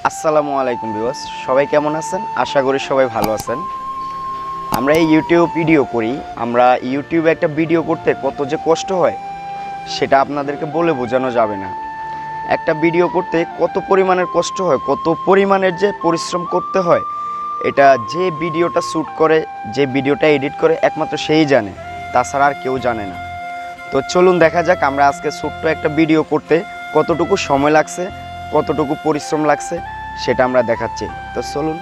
আসসালামু আলাইকুম ভিউয়ার্স, সবাই কেমন আছেন? আশা করি সবাই ভালো আছেন। আমরা এই ইউটিউব ভিডিও করি। আমরা ইউটিউবে একটা ভিডিও করতে কত যে কষ্ট হয় সেটা আপনাদেরকে বলে বোঝানো যাবে না। একটা ভিডিও করতে কত পরিমাণের কষ্ট হয়, কত পরিমাণের যে পরিশ্রম করতে হয়, এটা যে ভিডিওটা শ্যুট করে, যে ভিডিওটা এডিট করে একমাত্র সেই জানে, তাছাড়া আর কেউ জানে না। তো চলুন দেখা যাক আমরা আজকে ছোট্ট একটা ভিডিও করতে কতটুকু সময় লাগছে, কতটুকু পরিশ্রম লাগছে সেটা আমরা দেখাচ্ছি। তো চলুন।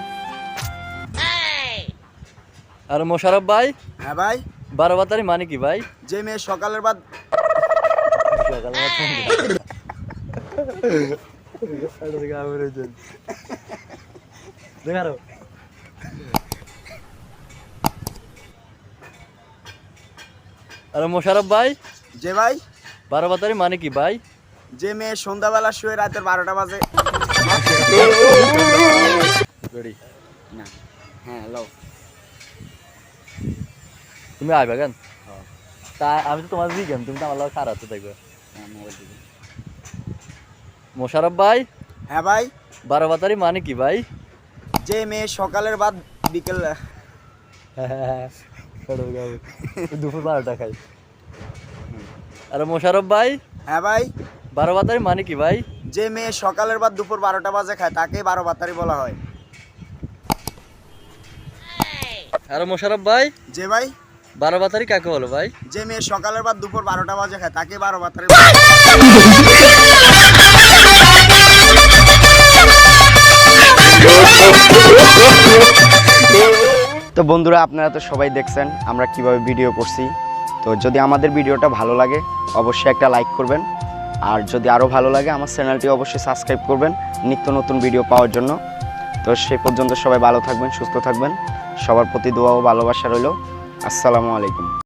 আর মোশারফ ভাই, হ্যাঁ ভাই। 12 বাতারি মানে কি ভাই? যে মেয়ে সকালের বাদ আর মোশারফ ভাই, যে ভাই 12 বাতারি মানে কি ভাই? যে মেয়ে সন্ধ্যাবেলা শুয়ে রাতের 12টা বাজে। রেডি? না, হ্যাঁ হ্যালো। তুমি আইবা কেন? তা আমি তো তোমার দিই কেন, তুমি তো আমার লগে খারাপ আছো দেখবে। মোশারফ ভাই, হ্যাঁ ভাই। 12 বাতারি মানে কি ভাই? যে মেয়ে সকালের বাদ বিকেল দুপুর 12টা খাই। আর মোশারফ ভাই, হ্যাঁ ভাই। 12 বাতারি মানে কি ভাই? যে মেয়ে সকালের বাদ দুপুর 12টা বাজে খায় তাকে 12 বাতারি বলা হয়। আর মোশারফ ভাই, যে ভাই 12 বাতারি কাকে বলো ভাই? যে মেয়ে সকালের বাদ দুপুর 12টা বাজে খায় তাকে 12 বাতারি। তো বন্ধুরা, আপনারা তো সবাই দেখছেন আমরা কিভাবে ভিডিও করছি। তো যদি আমাদের ভিডিওটা ভালো লাগে অবশ্যই একটা লাইক করবেন, আর যদি আরও ভালো লাগে আমার চ্যানেলটি অবশ্যই সাবস্ক্রাইব করবেন নিত্য নতুন ভিডিও পাওয়ার জন্য। তো সেই পর্যন্ত সবাই ভালো থাকবেন, সুস্থ থাকবেন। সবার প্রতি দোয়া ও ভালোবাসা রইল। আসসালামু আলাইকুম।